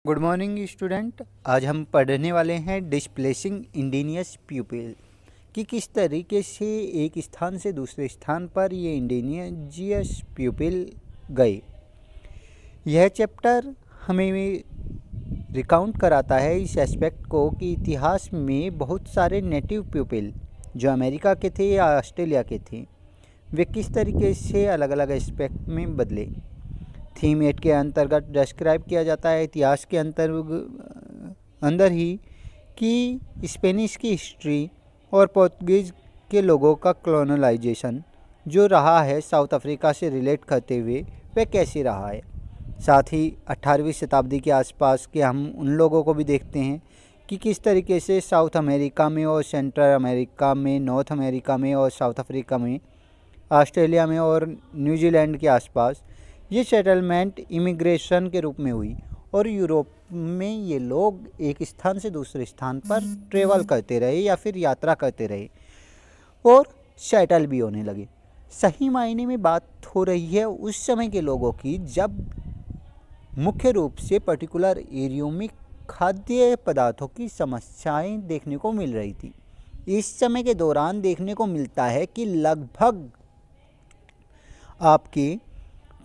Good morning student. आज हम पढ़ने वाले हैं डिस्प्लेसिंग इंडिजिनियस पीपल कि किस तरीके से एक स्थान से दूसरे स्थान पर ये इंडिजिनियस पीपल गए। यह चैप्टर हमें रिकाउंट कराता है इस एस्पेक्ट को कि इतिहास में बहुत सारे नेटिव पीपल जो अमेरिका के थे या ऑस्ट्रेलिया के थे, वे किस तरीके से अलग अलग एस्पेक्ट में बदले। थीम 8 के अंतर्गत डिस्क्राइब किया जाता है इतिहास के अंदर ही कि स्पेनिश की हिस्ट्री और पोर्तुगीज़ के लोगों का कॉलोनाइजेशन जो रहा है साउथ अफ्रीका से रिलेट करते हुए वह कैसे रहा है। साथ ही 18वीं शताब्दी के आसपास के हम उन लोगों को भी देखते हैं कि किस तरीके से साउथ अमेरिका में और सेंट्रल अमेरिका में, नॉर्थ अमेरिका में और साउथ अफ्रीका में, ऑस्ट्रेलिया में और न्यूजीलैंड के आसपास ये सेटलमेंट इमिग्रेशन के रूप में हुई और यूरोप में ये लोग एक स्थान से दूसरे स्थान पर ट्रेवल करते रहे या फिर यात्रा करते रहे और सेटल भी होने लगे। सही मायने में बात हो रही है उस समय के लोगों की जब मुख्य रूप से पर्टिकुलर एरियो में खाद्य पदार्थों की समस्याएं देखने को मिल रही थी। इस समय के दौरान देखने को मिलता है कि लगभग आपके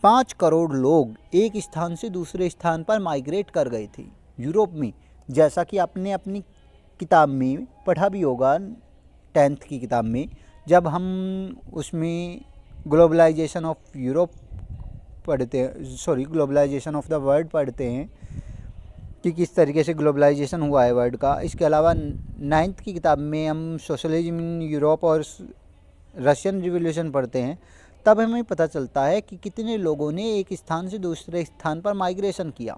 5 करोड़ लोग एक स्थान से दूसरे स्थान पर माइग्रेट कर गए थे यूरोप में। जैसा कि आपने अपनी किताब में पढ़ा भी होगा, 10th की किताब में, जब हम उसमें ग्लोबलाइजेशन ऑफ यूरोप पढ़ते हैं, ग्लोबलाइजेशन ऑफ द वर्ल्ड पढ़ते हैं कि किस तरीके से ग्लोबलाइजेशन हुआ है वर्ल्ड का। इसके अलावा 9th की किताब में हम सोशलिज्म इन यूरोप और रशियन रिवॉल्यूशन पढ़ते हैं। तब हमें पता चलता है कि कितने लोगों ने एक स्थान से दूसरे स्थान पर माइग्रेशन किया।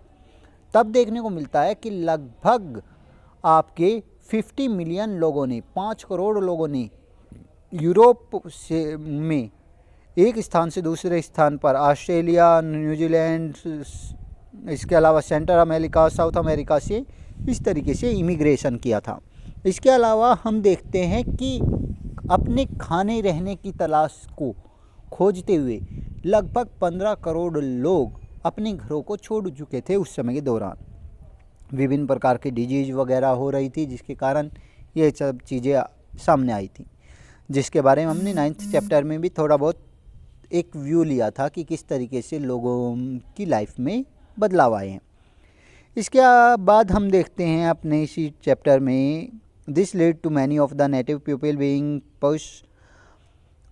तब देखने को मिलता है कि लगभग आपके 50 मिलियन लोगों ने, 5 करोड़ लोगों ने यूरोप से में एक स्थान से दूसरे स्थान पर ऑस्ट्रेलिया, न्यूजीलैंड, इसके अलावा सेंट्रल अमेरिका, साउथ अमेरिका से इस तरीके से इमिग्रेशन किया था। इसके अलावा हम देखते हैं कि अपने खाने रहने की तलाश को खोजते हुए लगभग 15 करोड़ लोग अपने घरों को छोड़ चुके थे उस समय के दौरान। विभिन्न प्रकार की डिजीज़ वगैरह हो रही थी जिसके कारण ये सब चीज़ें सामने आई थी, जिसके बारे में हमने 9th चैप्टर में भी थोड़ा बहुत एक व्यू लिया था कि किस तरीके से लोगों की लाइफ में बदलाव आए हैं। इसके बाद हम देखते हैं अपने इसी चैप्टर में this lead to many of the native people being push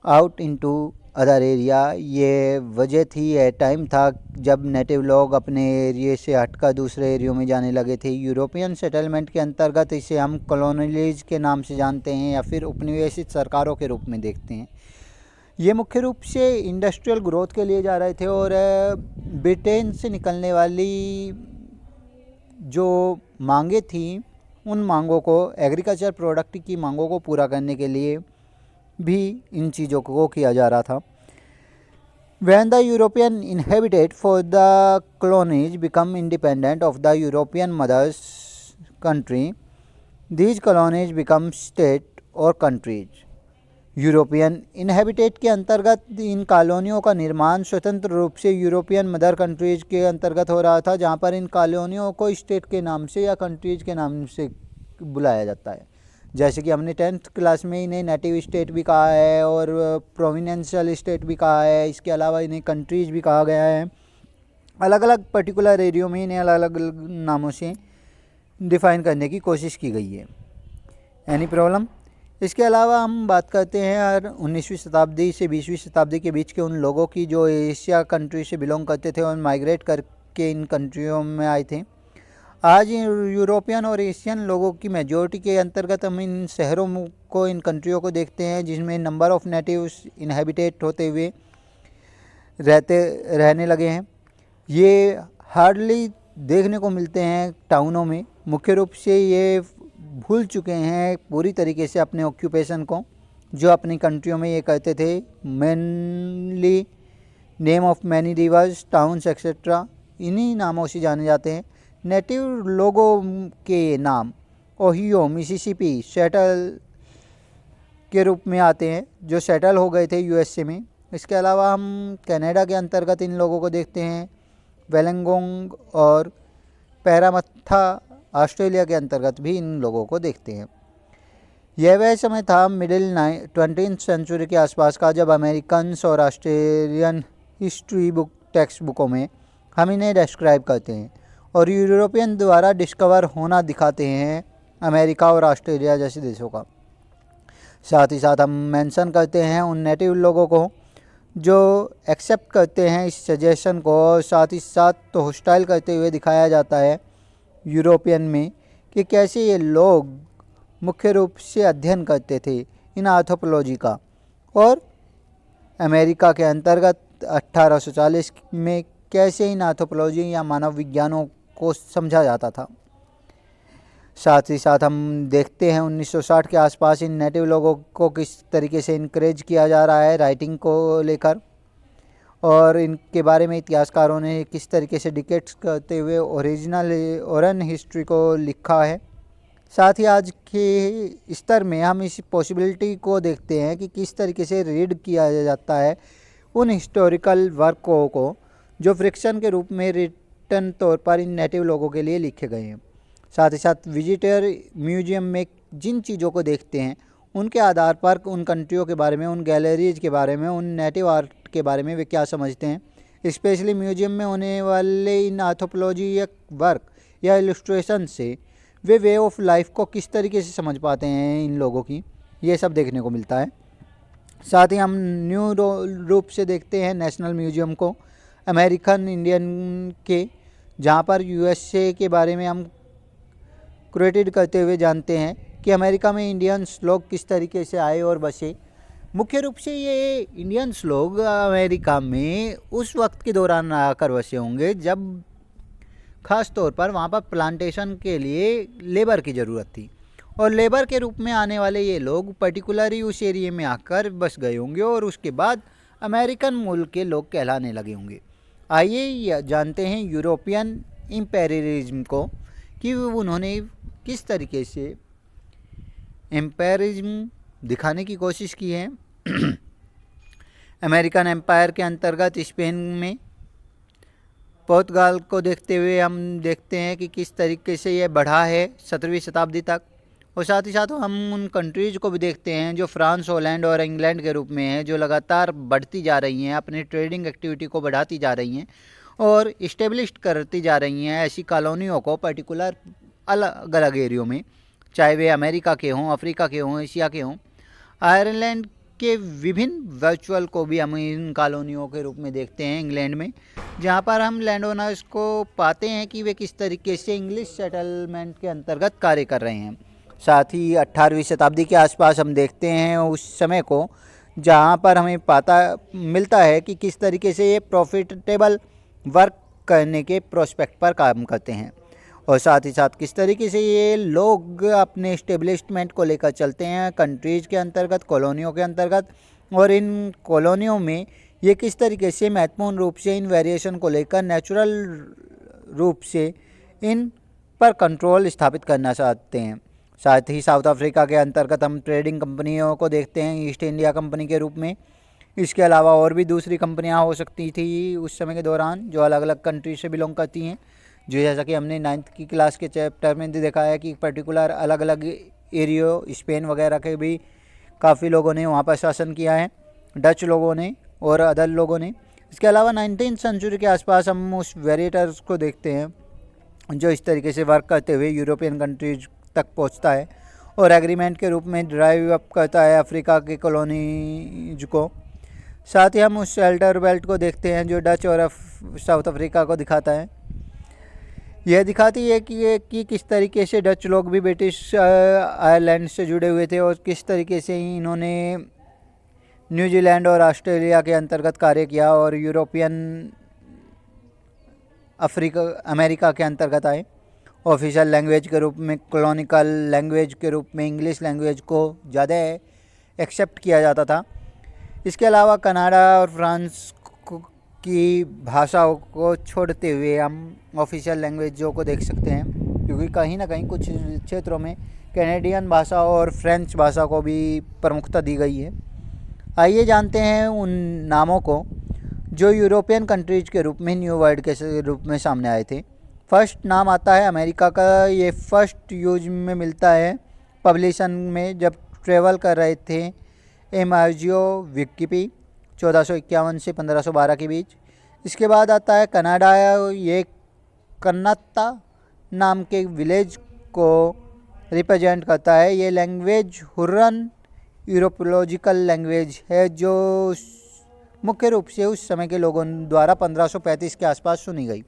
out into other area. ये वजह थी, ये टाइम था जब नेटिव लोग अपने एरिया से हटकर दूसरे एरियो में जाने लगे थे। यूरोपियन सेटलमेंट के अंतर्गत इसे हम कॉलोनीज के नाम से जानते हैं या फिर उपनिवेशित सरकारों के रूप में देखते हैं। ये मुख्य रूप से इंडस्ट्रियल ग्रोथ के लिए जा रहे थे और ब्रिटेन से निकलने वाली जो मांगे थी उन मांगों को, एग्रीकल्चर प्रोडक्ट की मांगों को पूरा करने के लिए भी इन चीज़ों को किया जा रहा था। When the European inhabited for the colonies become independent of the European mother's country, these colonies become state or countries. European inhabitant के अंतर्गत इन कॉलोनियों का निर्माण स्वतंत्र रूप से यूरोपियन मदर कंट्रीज़ के अंतर्गत हो रहा था, जहाँ पर इन कॉलोनियों को स्टेट के नाम से या कंट्रीज़ के नाम से बुलाया जाता है। जैसे कि हमने 10th क्लास में इन्हें नेटिव स्टेट भी कहा है और प्रोविनेंशियल स्टेट भी कहा है। इसके अलावा इन्हें कंट्रीज़ भी कहा गया है। अलग अलग पर्टिकुलर एरियो में इन्हें अलग अलग नामों से डिफ़ाइन करने की कोशिश की गई है। Any problem? इसके अलावा हम बात करते हैं 19वीं शताब्दी से 20वीं शताब्दी के बीच के उन लोगों की जो एशिया कंट्री से बिलोंग करते थे और माइग्रेट करके इन कंट्रियों में आए थे। आज यूरोपियन और एशियन लोगों की मेजॉरिटी के अंतर्गत हम इन शहरों को, इन कंट्रियों को देखते हैं जिसमें नंबर ऑफ़ नेटिव्स इनहेबिटेट होते हुए रहने लगे हैं। ये हार्डली देखने को मिलते हैं टाउनों में। मुख्य रूप से ये भूल चुके हैं पूरी तरीके से अपने ऑक्यूपेशन को जो अपनी कंट्रियों में ये करते थे। Mainly name of many reverse, towns etcetera, इन्हीं नामों से जाने जाते हैं। नेटिव लोगों के नाम ओहियो, मिसिसिपी सेटल के रूप में आते हैं जो सेटल हो गए थे यूएसए में। इसके अलावा हम कनाडा के अंतर्गत इन लोगों को देखते हैं, वेलेंगोंग और पैरामथा ऑस्ट्रेलिया के अंतर्गत भी इन लोगों को देखते हैं। यह वह समय था मिडिल 20th सेंचुरी के आसपास का जब अमेरिकन्स और ऑस्ट्रेलियन हिस्ट्री बुक टेक्स्ट बुकों में हम इन्हें डिस्क्राइब करते हैं और यूरोपियन द्वारा डिस्कवर होना दिखाते हैं अमेरिका और ऑस्ट्रेलिया जैसे देशों का। साथ ही साथ हम मेंशन करते हैं उन नेटिव लोगों को जो एक्सेप्ट करते हैं इस सजेशन को, और साथ ही साथ तो हॉस्टाइल करते हुए दिखाया जाता है यूरोपियन में कि कैसे ये लोग मुख्य रूप से अध्ययन करते थे इन एंथ्रोपोलॉजी का। और अमेरिका के अंतर्गत 1840 में कैसे इन एंथ्रोपोलॉजी या मानव विज्ञानों को समझा जाता था। साथ ही साथ हम देखते हैं 1960 के आसपास इन नेटिव लोगों को किस तरीके से इनकरेज किया जा रहा है राइटिंग को लेकर, और इनके बारे में इतिहासकारों ने किस तरीके से डिकेट्स करते हुए ओरिजिनल ओरल हिस्ट्री को लिखा है। साथ ही आज के स्तर में हम इस पॉसिबिलिटी को देखते हैं कि किस तरीके से रीड किया जाता है उन हिस्टोरिकल वर्कों को जो फ्रिक्शन के रूप में रिटन तौर पर इन नेटिव लोगों के लिए लिखे गए हैं। साथ ही साथ विजिटर म्यूजियम में जिन चीज़ों को देखते हैं उनके आधार पर उन कंट्रियों के बारे में, उन गैलरीज के बारे में, उन नेटिव आर्ट के बारे में वे क्या समझते हैं। स्पेशली म्यूजियम में होने वाले इन एंथ्रोपोलॉजी या वर्क या इलस्ट्रेशन से वे वे ऑफ लाइफ को किस तरीके से समझ पाते हैं इन लोगों की, ये सब देखने को मिलता है। साथ ही हम न्यू रूप से देखते हैं नेशनल म्यूजियम को अमेरिकन इंडियन के, जहाँ पर यूएसए के बारे में हम क्रिएटेड करते हुए जानते हैं कि अमेरिका में इंडियंस लोग किस तरीके से आए और बसे। मुख्य रूप से ये इंडियंस लोग अमेरिका में उस वक्त के दौरान आकर बसे होंगे जब ख़ास तौर पर वहाँ पर प्लांटेशन के लिए लेबर की ज़रूरत थी, और लेबर के रूप में आने वाले ये लोग पर्टिकुलरली उस एरिया में आकर बस गए होंगे और उसके बाद अमेरिकन मूल के लोग कहलाने लगे होंगे। आइए जानते हैं यूरोपियन इम्पेरियलिज्म को कि उन्होंने किस तरीके से एम्पायरिज्म दिखाने की कोशिश की है। अमेरिकन एम्पायर के अंतर्गत स्पेन में पुर्तगाल को देखते हुए हम देखते हैं कि किस तरीके से यह बढ़ा है 17वीं शताब्दी तक, और साथ ही साथ हम उन कंट्रीज़ को भी देखते हैं जो फ्रांस, हॉलैंड और इंग्लैंड के रूप में हैं, जो लगातार बढ़ती जा रही हैं, अपनी ट्रेडिंग एक्टिविटी को बढ़ाती जा रही हैं और इस्टेब्लिश करती जा रही हैं ऐसी कॉलोनियों को पर्टिकुलर अलग अलग एरियो में, चाहे वे अमेरिका के हों, अफ्रीका के हों, एशिया के हों। आयरलैंड के विभिन्न वर्चुअल को भी हम इन कॉलोनियों के रूप में देखते हैं इंग्लैंड में, जहाँ पर हम लैंड ओनर्स को पाते हैं कि वे किस तरीके से इंग्लिश सेटलमेंट के अंतर्गत कार्य कर रहे हैं। साथ ही 18वीं शताब्दी के आसपास हम देखते हैं उस समय को जहाँ पर हमें पता मिलता है कि किस तरीके से ये प्रॉफिटेबल वर्क करने के प्रोस्पेक्ट पर काम करते हैं, और साथ ही साथ किस तरीके से ये लोग अपने इस्टेब्लिशमेंट को लेकर चलते हैं कंट्रीज़ के अंतर्गत, कॉलोनियों के अंतर्गत, और इन कॉलोनियों में ये किस तरीके से महत्वपूर्ण रूप से इन वेरिएशन को लेकर नेचुरल रूप से इन पर कंट्रोल स्थापित करना चाहते हैं। साथ ही साउथ अफ्रीका के अंतर्गत हम ट्रेडिंग कंपनियों को देखते हैं ईस्ट इंडिया कंपनी के रूप में। इसके अलावा और भी दूसरी कंपनियां हो सकती थी उस समय के दौरान जो अलग अलग कंट्री से बिलोंग करती हैं, जो जैसा कि हमने 9th की क्लास के चैप्टर में देखा है कि पर्टिकुलर अलग अलग एरियो स्पेन वगैरह के भी काफ़ी लोगों ने वहाँ पर शासन किया है, डच लोगों ने और अदर लोगों ने। इसके अलावा 19th सेंचुरी के आसपास हम उस वेरिएटर्स को देखते हैं जो इस तरीके से वर्क करते हुए यूरोपियन कंट्रीज तक पहुंचता है और एग्रीमेंट के रूप में ड्राइव अप करता है अफ्रीका के कॉलोनीज को। साथ ही हम उस शेल्टर बेल्ट को देखते हैं जो डच और साउथ अफ्रीका को दिखाता है। यह दिखाती है कि किस तरीके से डच लोग भी ब्रिटिश आयरलैंड से जुड़े हुए थे और किस तरीके से इन्होंने न्यूजीलैंड और ऑस्ट्रेलिया के अंतर्गत कार्य किया और यूरोपियन अमेरिका के अंतर्गत आए। ऑफिशियल लैंग्वेज के रूप में, कॉलोनिकल लैंग्वेज के रूप में इंग्लिश लैंग्वेज को ज़्यादा एक्सेप्ट किया जाता था। इसके अलावा कनाडा और फ्रांस की भाषाओं को छोड़ते हुए हम ऑफिशियल लैंग्वेजों को देख सकते हैं, क्योंकि कहीं ना कहीं कुछ क्षेत्रों में कैनेडियन भाषा और फ्रेंच भाषा को भी प्रमुखता दी गई है। आइए जानते हैं उन नामों को जो यूरोपियन कंट्रीज के रूप में न्यू वर्ल्ड के रूप में सामने आए थे। फर्स्ट नाम आता है अमेरिका का। ये फर्स्ट यूज में मिलता है पब्लिशन में जब ट्रेवल कर रहे थे एमार्जियो विक्कीपी 1451 से 1512 के बीच। इसके बाद आता है कनाडा। ये कन्नाता नाम के विलेज को रिप्रेजेंट करता है। ये लैंग्वेज हुर्रन यूरोपोलॉजिकल लैंग्वेज है जो मुख्य रूप से उस समय के लोगों द्वारा 1535 के आसपास सुनी गई।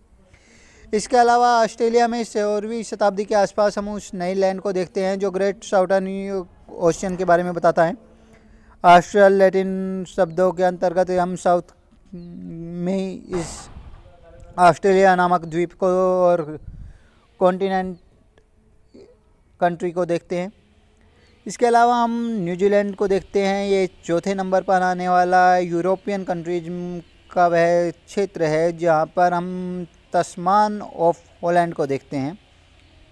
इसके अलावा ऑस्ट्रेलिया में 16वीं शताब्दी के आसपास हम उस नई लैंड को देखते हैं जो ग्रेट साउथर्न ओशियन के बारे में बताता है। ऑस्ट्रेल लैटिन शब्दों के अंतर्गत हम साउथ में इस ऑस्ट्रेलिया नामक द्वीप को और कॉन्टिनेंट कंट्री को देखते हैं। इसके अलावा हम न्यूजीलैंड को देखते हैं। ये चौथे नंबर पर आने वाला यूरोपियन कंट्रीज का वह क्षेत्र है जहाँ पर हम तस्मान ऑफ हॉलैंड को देखते हैं।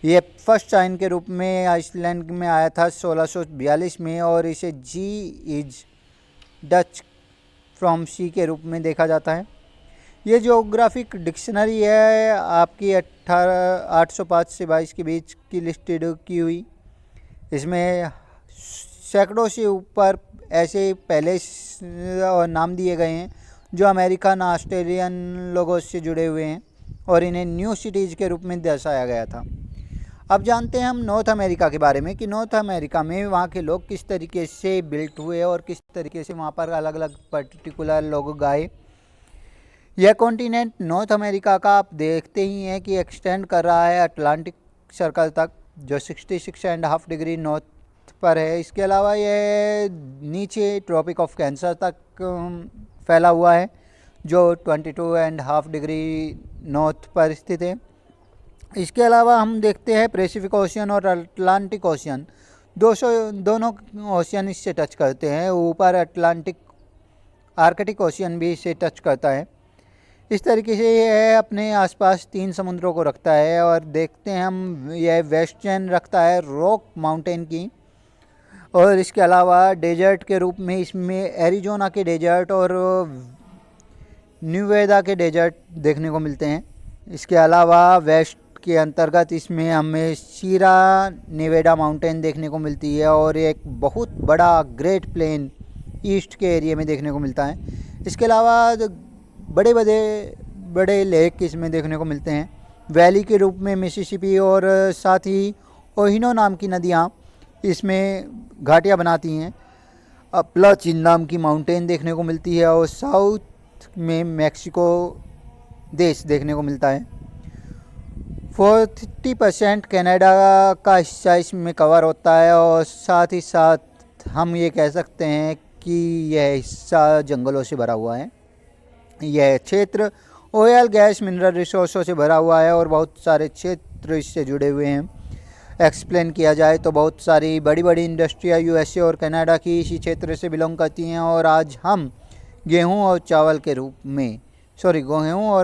ये फर्स्ट साइन के रूप में आइसलैंड में आया था 1642 में और इसे जी इज डच फ्रॉम सी के रूप में देखा जाता है। ये ज्योग्राफिक डिक्शनरी है आपकी 805 से 22 के बीच की लिस्टेड की हुई। इसमें सैकड़ों से ऊपर ऐसे पहले और नाम दिए गए हैं जो अमेरिकन ऑस्ट्रेलियन लोगों से जुड़े हुए हैं और इन्हें न्यू सिटीज़ के रूप में दर्शाया गया था। अब जानते हैं हम नॉर्थ अमेरिका के बारे में कि नॉर्थ अमेरिका में वहाँ के लोग किस तरीके से बिल्ट हुए और किस तरीके से वहाँ पर अलग अलग पर्टिकुलर लोग आए। यह कॉन्टिनेंट नॉर्थ अमेरिका का आप देखते ही हैं कि एक्सटेंड कर रहा है अटलांटिक सर्कल तक जो 66.5 डिग्री नॉर्थ पर है। इसके अलावा यह नीचे ट्रॉपिक ऑफ कैंसर तक फैला हुआ है जो 22.5 डिग्री नॉर्थ पर स्थित है। इसके अलावा हम देखते हैं पैसिफिक ओशियन और अटलांटिक ओशियन दोनों ओशियन इससे टच करते हैं। ऊपर अटलांटिक आर्कटिक ओशियन भी इसे टच करता है। इस तरीके से यह अपने आसपास 3 समुद्रों को रखता है और देखते हैं हम यह वेस्ट चेन रखता है रॉक माउंटेन की और इसके अलावा डेजर्ट के रूप में इसमें एरिजोना के डेजर्ट और न्यूवेदा के डेजर्ट देखने को मिलते हैं। इसके अलावा वेस्ट के अंतर्गत इसमें हमें सीरा नेवेडा माउंटेन देखने को मिलती है और एक बहुत बड़ा ग्रेट प्लेन ईस्ट के एरिया में देखने को मिलता है। इसके अलावा बड़े लेक इसमें देखने को मिलते हैं। वैली के रूप में मिसिसिपी और साथ ही ओहिनो नाम की नदियाँ इसमें घाटियाँ बनाती हैं। अपलाचिन नाम की माउंटेन देखने को मिलती है और साउथ में मैक्सिको देश देखने को मिलता है। 40% कनाडा का हिस्सा इसमें कवर होता है और साथ ही साथ हम ये कह सकते हैं कि यह हिस्सा जंगलों से भरा हुआ है। यह क्षेत्र ऑयल गैस मिनरल रिसोर्सों से भरा हुआ है और बहुत सारे क्षेत्र इससे जुड़े हुए हैं। एक्सप्लेन किया जाए तो बहुत सारी बड़ी बड़ी इंडस्ट्रियाँ यूएसए और कनाडा की इसी क्षेत्र से बिलोंग करती हैं और आज हम गेहूं और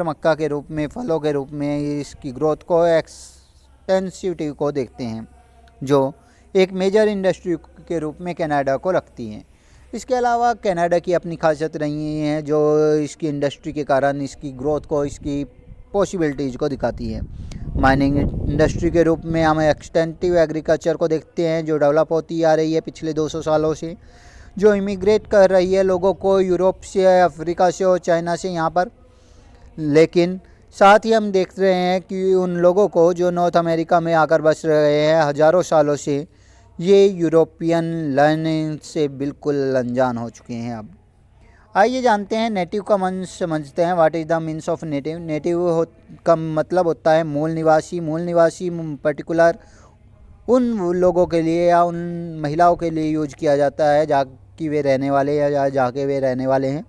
मक्का के रूप में फलों के रूप में इसकी ग्रोथ को एक्सटेंसिविटी को देखते हैं जो एक मेजर इंडस्ट्री के रूप में कनाडा को रखती हैं। इसके अलावा कनाडा की अपनी खासियत रही हैं जो इसकी इंडस्ट्री के कारण इसकी ग्रोथ को इसकी पॉसिबिलिटीज़ को दिखाती है। माइनिंग इंडस्ट्री के रूप में हम एक्सटेंसिव एग्रीकल्चर को देखते हैं जो डेवलप होती आ रही है पिछले 200 सालों से, जो इमिग्रेट कर रही है लोगों को यूरोप से, अफ्रीका से और चाइना से यहाँ पर। लेकिन साथ ही हम देख रहे हैं कि उन लोगों को जो नॉर्थ अमेरिका में आकर बस रहे हैं हज़ारों सालों से, ये यूरोपियन लर्निंग से बिल्कुल अनजान हो चुके हैं। अब आइए जानते हैं नेटिव का मन समझते हैं। What is the means of native. Native का मतलब होता है मूल निवासी। मूल निवासी पर्टिकुलर उन लोगों के लिए या उन महिलाओं के लिए यूज किया जाता है जहाँ की वे रहने वाले या जहाँ के वे रहने वाले हैं।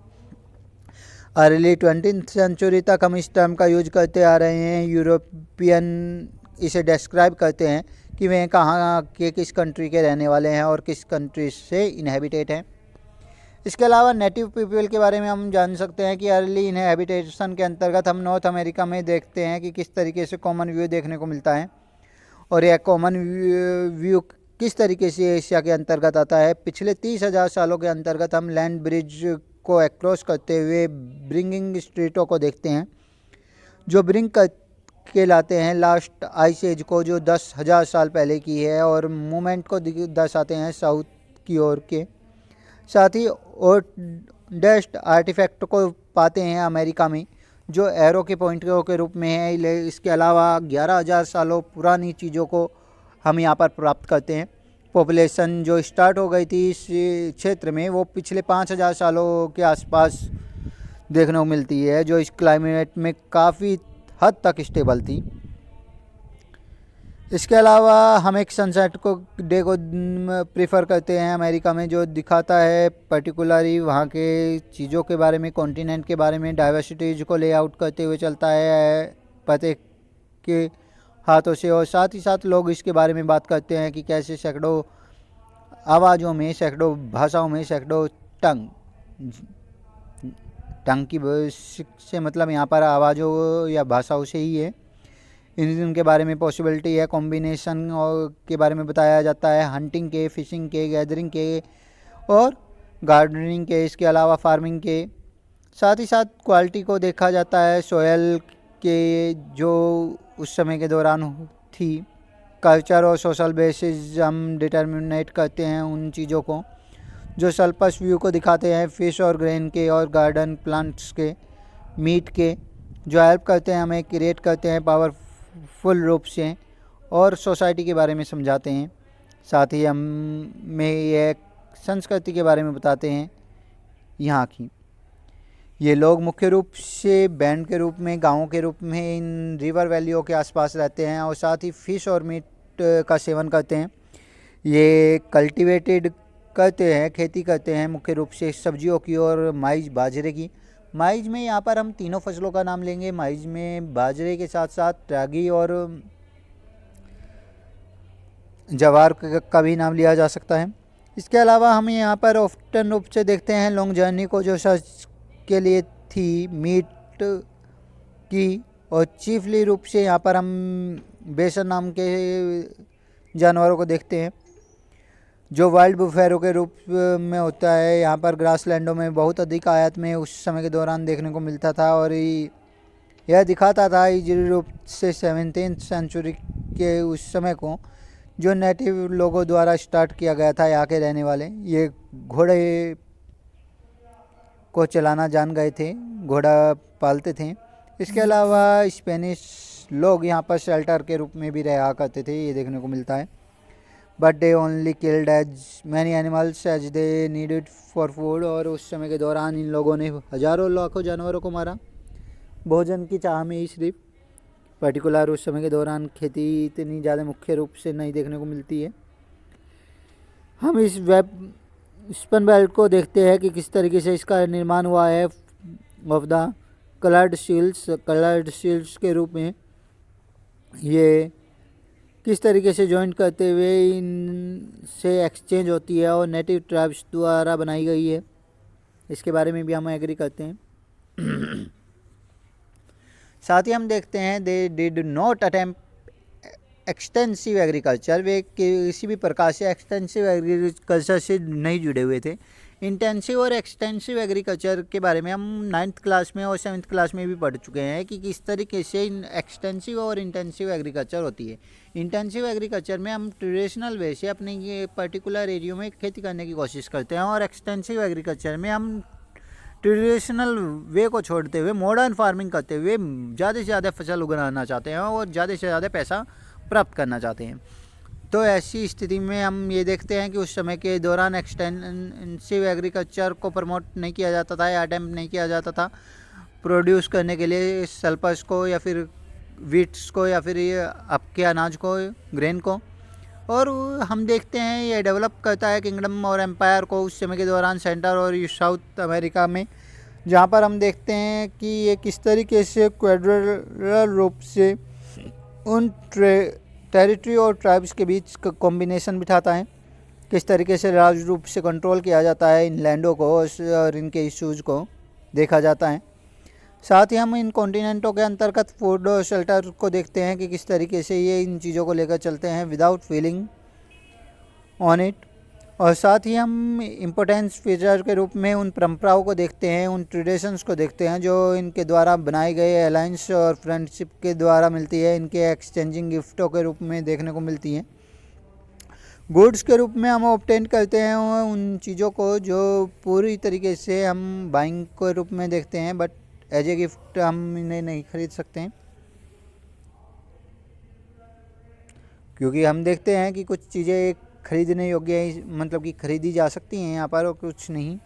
अर्ली 20th सेंचुरी तक हम इस टर्म का यूज करते आ रहे हैं। यूरोपियन इसे डिस्क्राइब करते हैं कि वे कहाँ के किस कंट्री के रहने वाले हैं और किस कंट्री से इनहेबिटेट हैं। इसके अलावा नेटिव पीपल के बारे में हम जान सकते हैं कि अर्ली इनहेबिटेशन के अंतर्गत हम नॉर्थ अमेरिका में देखते हैं कि किस तरीके से कॉमन व्यू देखने को मिलता है और यह कॉमन व्यू किस तरीके से एशिया के अंतर्गत आता है। पिछले 30,000 सालों के अंतर्गत हम लैंड ब्रिज को अक्रॉस करते हुए ब्रिंगिंग स्ट्रीटों को देखते हैं जो ब्रिंग के लाते हैं लास्ट आइस एज को जो 10,000 साल पहले की है, और मूवमेंट को दर्शाते हैं साउथ की ओर के। साथ ही ओडेस्ट आर्टिफैक्ट को पाते हैं अमेरिका में, जो एरो के पॉइंट के रूप में है। इसके अलावा 11,000 सालों पुरानी चीज़ों को हम यहाँ पर प्राप्त करते हैं। पॉपुलेशन जो स्टार्ट हो गई थी इस क्षेत्र में वो पिछले 5,000 सालों के आसपास देखने को मिलती है, जो इस क्लाइमेट में काफ़ी हद तक स्टेबल थी। इसके अलावा हम एक सनसेट को डे को प्रीफर करते हैं अमेरिका में, जो दिखाता है पर्टिकुलरली वहाँ के चीज़ों के बारे में, कॉन्टिनेंट के बारे में, डाइवर्सिटीज को लेआउट करते हुए चलता है पते के हाथों से। और साथ ही साथ लोग इसके बारे में बात करते हैं कि कैसे सैकड़ों आवाज़ों में, सैकड़ों भाषाओं में, सैकड़ों टंग की से मतलब यहाँ पर आवाज़ों या भाषाओं से ही है। इनके बारे में पॉसिबिलिटी है, कॉम्बिनेशन और के बारे में बताया जाता है, हंटिंग के, फिशिंग के, गैदरिंग के और गार्डनिंग के, इसके अलावा फार्मिंग के। साथ ही साथ क्वालिटी को देखा जाता है सोयल के, जो उस समय के दौरान थी। कल्चर और सोशल बेसिस हम डिटर्मिनेट करते हैं उन चीज़ों को, जो सल्पस व्यू को दिखाते हैं फिश और ग्रेन के और गार्डन प्लांट्स के, मीट के, जो हेल्प करते हैं हमें क्रिएट करते हैं पावरफुल रूप से और सोसाइटी के बारे में समझाते हैं। साथ ही हमें यह संस्कृति के बारे में बताते हैं यहाँ की। ये लोग मुख्य रूप से बैंड के रूप में, गाँवों के रूप में इन रिवर वैलियों के आसपास रहते हैं और साथ ही फ़िश और मीट का सेवन करते हैं। ये कल्टीवेटेड करते हैं, खेती करते हैं मुख्य रूप से सब्जियों की और माइज बाजरे की। माइज में यहाँ पर हम तीनों फसलों का नाम लेंगे। माइज में बाजरे के साथ साथ रागी और जवार का भी नाम लिया जा सकता है। इसके अलावा हम यहाँ पर ऑफ्टन रूप से देखते हैं लॉन्ग जर्नी को, जो सर्च के लिए थी मीट की, और चीफली रूप से यहाँ पर हम बेसन नाम के जानवरों को देखते हैं, जो वाइल्ड बुफेरो के रूप में होता है। यहाँ पर ग्रासलैंडों में बहुत अधिक आयात में उस समय के दौरान देखने को मिलता था, और यह दिखाता था इजरी रूप से 17th सेंचुरी के उस समय को, जो नेटिव लोगों द्वारा स्टार्ट किया गया था। यहाँ के रहने वाले ये घोड़े को चलाना जान गए थे, घोड़ा पालते थे। इसके अलावा स्पेनिश लोग यहाँ पर शेल्टर के रूप में भी रहा करते थे, ये देखने को मिलता है। But they only killed as many animals as they needed for food. और उस समय के दौरान इन लोगों ने हज़ारों लाखों जानवरों को मारा भोजन की चाह में ही सिर्फ। पर्टिकुलर उस समय के दौरान खेती इतनी ज़्यादा मुख्य रूप से नहीं देखने को मिलती है। हम इस वेब स्पन बेल्ट को देखते हैं कि किस तरीके से इसका निर्माण हुआ है ऑफ द कलर्ड शील्ड्स के रूप में। ये किस तरीके से जॉइंट करते हुए इनसे एक्सचेंज होती है और नेटिव ट्राइब्स द्वारा बनाई गई है, इसके बारे में भी हम एग्री करते हैं। साथ ही हम देखते हैं they did not attempt extensive agriculture. वे किसी भी प्रकार से एक्सटेंसिव एग्रीकल्चर से नहीं जुड़े हुए थे। इंटेंसिव और एक्सटेंसिव एग्रीकल्चर के बारे में हम 9th क्लास में और 7th क्लास में भी पढ़ चुके हैं कि किस तरीके से एक्सटेंसिव और इंटेंसिव एग्रीकल्चर होती है। इंटेंसिव एग्रीकल्चर में हम ट्रेडिशनल वे से अपने ये पर्टिकुलर एरिया में खेती करने की कोशिश करते हैं, और एक्सटेंसिव एग्रीकल्चर में हम ट्रेडिशनल वे को छोड़ते हुए मॉडर्न फार्मिंग करते हुए ज़्यादा से ज़्यादा फसल उगाना चाहते हैं और ज़्यादा से ज़्यादा पैसा प्राप्त करना चाहते हैं। तो ऐसी स्थिति में हम ये देखते हैं कि उस समय के दौरान एक्सटेंसिव एग्रीकल्चर को प्रमोट नहीं किया जाता था या अटेम्प्ट नहीं किया जाता था प्रोड्यूस करने के लिए सल्पस को या फिर वीट्स को या फिर ये आपके अनाज को, ग्रेन को। और हम देखते हैं ये डेवलप करता है किंगडम और एम्पायर को उस समय के दौरान सेंटर और साउथ अमेरिका में, जहाँ पर हम देखते हैं कि ये किस तरीके से क्वाड्रिलर रूप से उन टेरिटरी और ट्राइब्स के बीच कॉम्बिनेशन बिठाता है, किस तरीके से राज रूप से कंट्रोल किया जाता है इन लैंडों को और इनके इश्यूज़ को देखा जाता है। साथ ही हम इन कॉन्टिनेंटों के अंतर्गत फूड और शेल्टर को देखते हैं कि किस तरीके से ये इन चीज़ों को लेकर चलते हैं विदाउट फीलिंग ऑन इट। और साथ ही हम इम्पोर्टेंस फीचर के रूप में उन परंपराओं को देखते हैं, उन ट्रेडिशंस को देखते हैं जो इनके द्वारा बनाए गए अलायंस और फ्रेंडशिप के द्वारा मिलती है, इनके एक्सचेंजिंग गिफ्टों के रूप में देखने को मिलती हैं। गुड्स के रूप में हम ऑब्टेन करते हैं उन चीज़ों को जो पूरी तरीके से हम बाइंग के रूप में देखते हैं, बट एज ए गिफ्ट हम इन्हें नहीं खरीद सकते हैं, क्योंकि हम देखते हैं कि कुछ चीज़ें खरीदने योग्य है, मतलब कि खरीदी जा सकती हैं यहाँ पर और कुछ नहीं।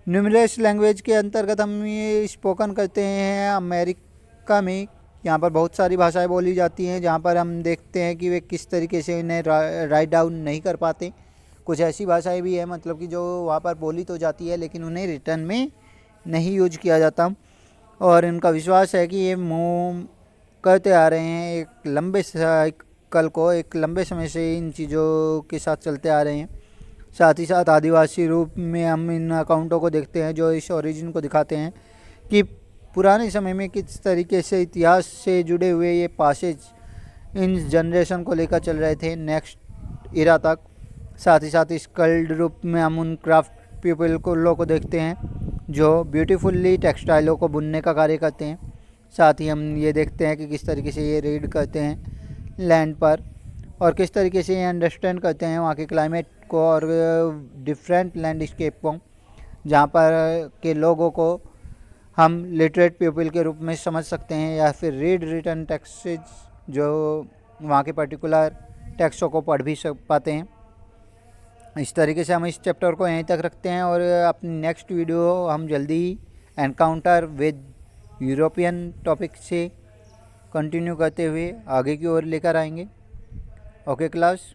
न्यूमरस लैंग्वेज के अंतर्गत हम ये स्पोकन करते हैं अमेरिका में। यहाँ पर बहुत सारी भाषाएं बोली जाती हैं जहाँ पर हम देखते हैं कि वे किस तरीके से इन्हें राइट डाउन नहीं कर पाते। कुछ ऐसी भाषाएं भी हैं मतलब कि जो वहाँ पर बोली तो जाती है लेकिन उन्हें रिटर्न में नहीं यूज किया जाता, और इनका विश्वास है कि ये मूव करते आ रहे हैं एक लंबे साइकिल को, एक लंबे समय से इन चीज़ों के साथ चलते आ रहे हैं। साथ ही साथ आदिवासी रूप में हम इन अकाउंटों को देखते हैं जो इस ओरिजिन को दिखाते हैं कि पुराने समय में किस तरीके से इतिहास से जुड़े हुए ये पासेज इन जनरेशन को लेकर चल रहे थे नेक्स्ट इरा तक। साथ ही साथ स्कल्ड रूप में हम उन क्राफ्ट पीपल को लोगों को देखते हैं जो ब्यूटीफुल्ली टेक्सटाइलों को बुनने का कार्य करते हैं। साथ ही हम ये देखते हैं कि किस तरीके से ये रीड करते हैं लैंड पर और किस तरीके से ये अंडरस्टैंड करते हैं वहाँ के क्लाइमेट को और डिफरेंट लैंडस्केप को, जहाँ पर के लोगों को हम लिटरेट पीपल के रूप में समझ सकते हैं या फिर रीड रिटन टेक्सेज जो वहाँ के पर्टिकुलर टेक्स्टों को पढ़ भी पाते हैं। इस तरीके से हम इस चैप्टर को यहीं तक रखते हैं और अपनी नेक्स्ट वीडियो हम जल्दी ही एनकाउंटर विद यूरोपियन टॉपिक से कंटिन्यू करते हुए आगे की ओर लेकर आएंगे। Okay class.